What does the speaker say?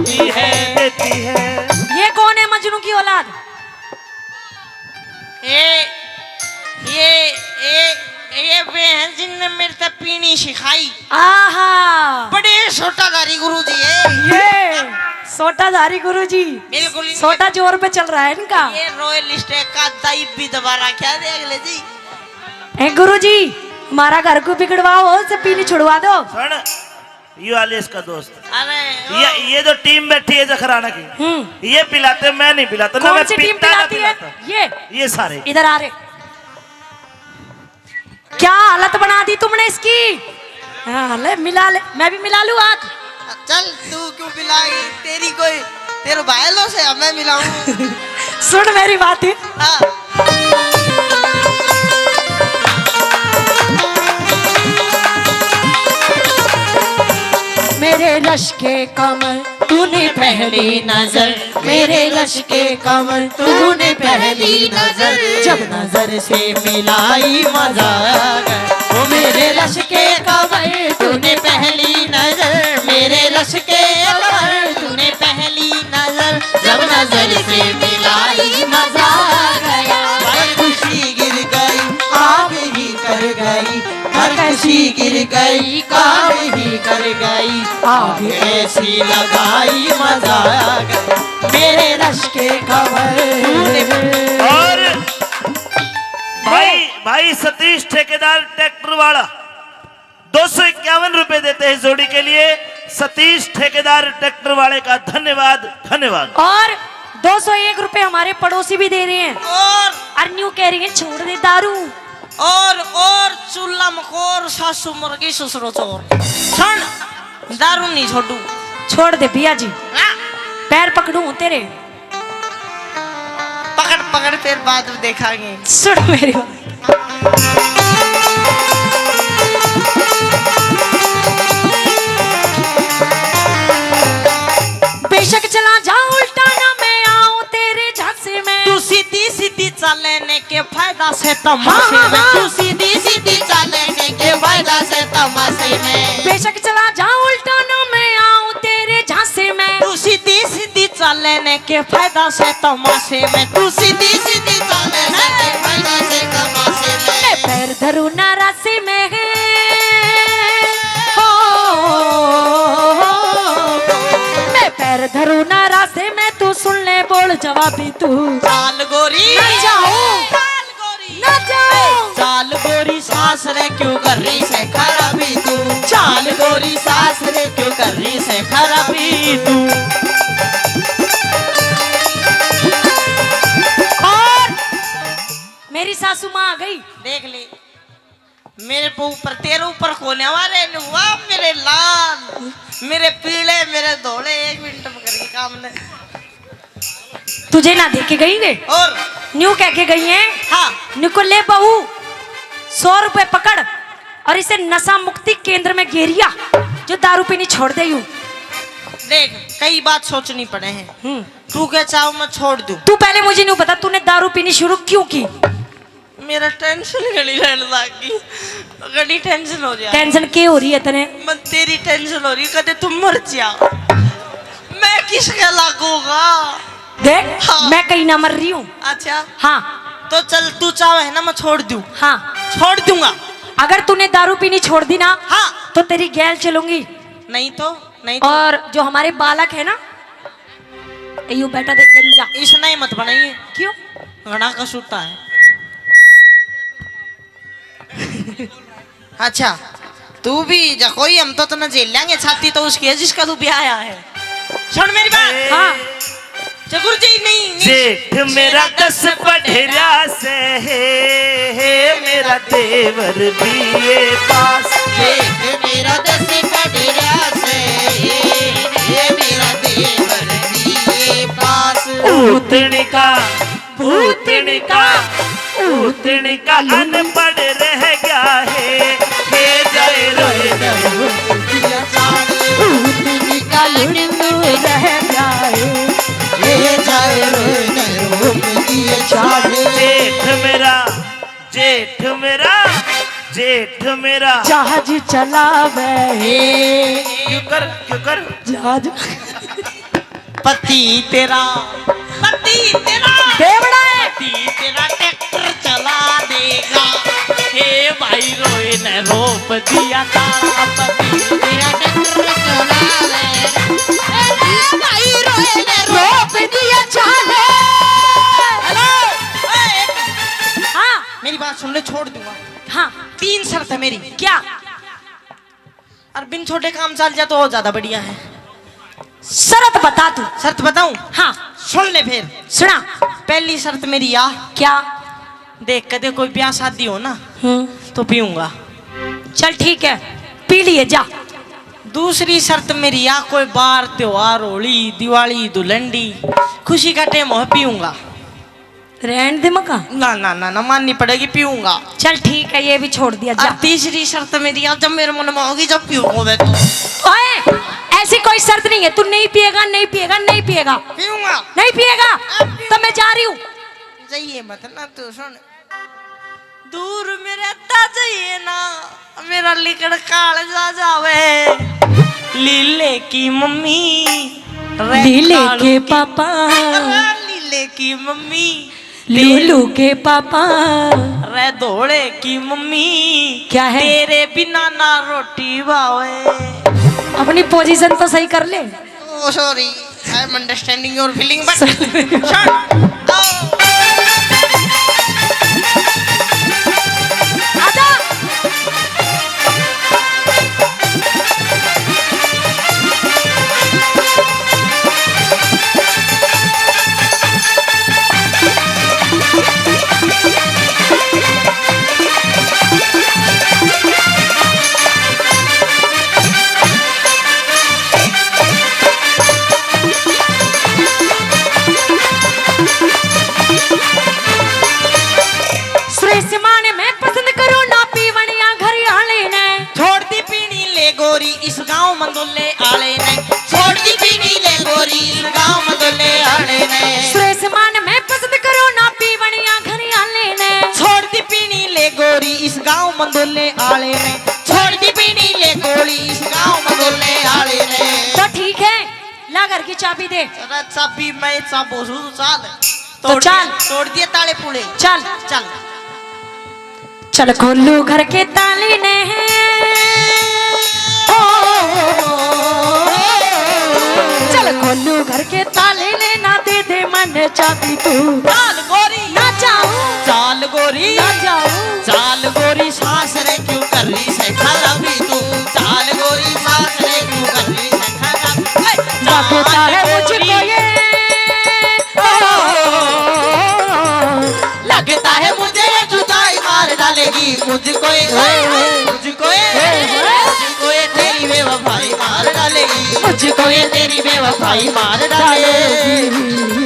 देती है। ये कौन है मजनू की औलाद? ये वे हैं जिनने मेरे तक पीनी सिखाई। आहा, बड़े सोटाधारी गुरुजी है ये सोटाधारी गुरुजी। बिल्कुल सोटा जोर पे चल रहा है इनका। ये रॉयल स्टेक का दाई भी दोबारा क्या देख ले जी। ए गुरुजी, हमारा घर को बिगड़वाओ, से पीनी छुड़वा दो। सुन, ये वाले इसका दोस्त। अरे ये जो टीम बैठी है जखराना की, ये पिलाते, मैं नहीं पिलाता ना। कौन सी टीम पिलाती है? ये सारे इधर आ रहे। क्या हालत बना दी तुमने इसकी। हाँ, ले मिला ले, मैं भी मिला लूं आग। चल तू क्यों पिलाई, तेरी कोई तेरे भाईलों से मैं मिलाऊं। सुन मेरी बात है। मेरे रश के कमर तूने पहली नजर, मेरे रश के कमर तूने पहली नजर, जब नजर से मिलाई मजा आ गया। वो मेरे रश के कमर तूने पहली नजर, मेरे रश के कमर तूने पहली नजर, जब नजर से मिलाई मजा आ गया। खुशी गिर गई आग ही कर गई, हर खुशी गिर गई काम ही कर गई, आग ऐसी लगाई मजा आ गया। मेरे रश के कमर। और भाई सतीश ठेकेदार ट्रैक्टर वाला 251 रुपए देते हैं जोड़ी के लिए। सतीश ठेकेदार ट्रैक्टर वाले का धन्यवाद, धन्यवाद। और 201 रुपए हमारे पड़ोसी भी दे रहे हैं। और न्यू कह रही है छोड़ दे दारू। और चूल्हा मकोर सासू मुर्गी ससुरो चोर। सुन, दारू नहीं छोड़ू। छोड़ दे भैया जी, पैर पकड़ू तेरे। पकड़ पकड़ फिर बाद में देखांगे। सुन मेरी बात। बेशक चला जाऊं उल्टा ना मैं आऊं तेरे झांसे में, तू सीधी सीधी चलने के फायदा से तमाशे में, तू सीधी सीधी चलने के फायदा से तमाशे में। बेशक चला जाऊं उल्टा ना मैं आऊं तेरे झांसे में, तू सीधी सीधी चलने के फायदा से तमाशे में, तू सीधी सीधी चलने के फायदा से तमाशे में। मैं पैर धरूं ना रास्ते में हो, मैं पैर धरूं ना रास्ते में, तू सुन ले बोल जवाबी तू। चाल गोरी ना जाऊं, चाल गोरी ना जाऊं, चाल गोरी सास रे क्यों कर रही से खराबी तू, चाल गोरी सास रे क्यों कर रही से खराबी तू। और मेरी सासू माँ आ गई। देख ले मेरे ऊपर, तेरे ऊपर खोने वाले वाह मेरे लाल, मेरे पीले, मेरे धोले। 1 मिनट पकड़ के काम ले। तुझे ना देख के गई वे और न्यू कह के गई है। हाँ, निकोले बहू 100 रुपए पकड़ और इसे नशा मुक्ति केंद्र में घेरिया, जो दारू पीनी छोड़ दे। यूं देख कई बात सोचनी पड़े हैं। तू क्या चाहो मैं छोड़ दूं? तू पहले मुझे नहीं बता तूने दारू पीनी शुरू क्यों की। मेरा टेंशन घड़ी रहने लगी, घड़ी टेंशन हो जाए। टेंशन क्यों हो रही है तने? मैं तेरी टेंशन हो रही, कदे तुम मर जाओ मैं किसके लागूंगा। देख हाँ। मैं कहीं ना मर रही हूँ। अच्छा हाँ तो चल, तू चाहे ना मैं छोड़ दूं। हाँ, छोड़ दूंगा। अगर तूने दारू पीनी छोड़ दी ना हाँ, तो तेरी गैल चलूंगी। नहीं तो नहीं तो। और जो हमारे बालक है ना, यू बेटा देख गंजा, इसना ही मत बनाइए। क्यों? घना का सूता है। अच्छा तू भी जा, कोई हम तो ना जेल लेंगे छाती तो उसकी है जिसका तू ब्याह आया है। सुन मेरी बात। हाँ जगुर जी नहीं जेठ मेरा 10 पढ़ेरा से है, मेरा देवर बीए पास। जेठ मेरा 10 पढ़ेरा से है, मेरा देवर बीए पास। भूतनी का भूतनी का अनपढ़ रह गया है, जाए रोए भूतनी का लुड़ू रह जाए, ले जाए जेठ मेरा जहाज चलावे। क्यों कर जहाज पति तेरा देवड़ा है। पति तेरा ट्रैक्टर चला देगा। हे भाई रोए ने रोप दिया तारा, पति तेरा ट्रैक्टर चला देगा। हे भाई रोए ने रोप दिया चाले। हेलो, हाँ मेरी बात सुन ले, छोड़ दूंगा। हाँ 3 शर्त है मेरी। क्या? और बिन छोटे काम चल जाए तो और ज्यादा बढ़िया है। शर्त बता तू। शर्त बताऊं? हाँ सुन ले फिर। सुना। पहली शर्त मेरी या क्या? देख कदे कोई ब्याह शादी हो ना तो पीऊंगा। चल ठीक है, पी लिए जा। दूसरी शर्त मेरी या कोई बार त्योहार, होली, दिवाली, दुलंडी, खुशी का टाइम हो, पीऊंगा। रहन दे मका। ना ना ना ना माननी पड़ेगी, पीऊंगा। चल ठीक है, ये भी छोड़ दिया और जा। तीसरी शर्त मेरी या जब मेरे मन में होगी जब पीऊंगा मैं तो। ओए, ऐसी कोई शर्त नहीं है। तू नहीं पिएगा, नहीं पिएगा, नहीं पिएगा, पीऊंगा। नहीं पिएगा तो मैं जा रही हूँ। जाइए मत ना, तू सुन, दूर में रहता जाइए ना, मेरा लिकड़ काल जा जावे। लीले की मम्मी रे लीले कालू के की- पापा, लीले की मम्मी, लूलू के पापा। रे धोड़े की मम्मी, क्या है? तेरे बिना ना रोटी बावे। अपनी पोजीशन तो सही कर ले। Oh, sorry. I am understanding your feeling, but Sorry. shut. आजा। सुरेश माने मैं पसंद करूँ ना पीवनिया घर आले ने। छोड़ दी पीनी ले गोरी इस गांव मंदोले आले ने। छोड़ दी पीनी ले गोरी इस गांव मंदोले आले ने। सुरेश माने मैं पसंद करूँ ना पीवनिया घर आले ने। छोड़ दी पीनी ले गोरी इस गांव मंदोले आले ने। छोड़ दी पीनी ले गोरी इस गांव मंदोले आले ने। तो ठीक है, ला घर की चाबी दे। अरे चाबी मैं चाबो साल तो चल। तोड़ दिए ताले पूले। चल चल चल खोलू घर के ताले ने। चल खोलू घर के ताले ने, ना दे दे मन चाबी तू। चाल गोरी ना जाऊं, चाल गोरी ना जाऊं। चाल गोरी सांस रे क्यों कर रही है खराबी तू। चाल गोरी सांस रे क्यों कर रही है खराबी। लगता है मुझको ये, लगता है मुझे ये जुदाई मार डालेगी। मुझको ये तेरी बेवफाई मार डालेगी। मुझको ये तेरी बेवफाई मार डालेगी।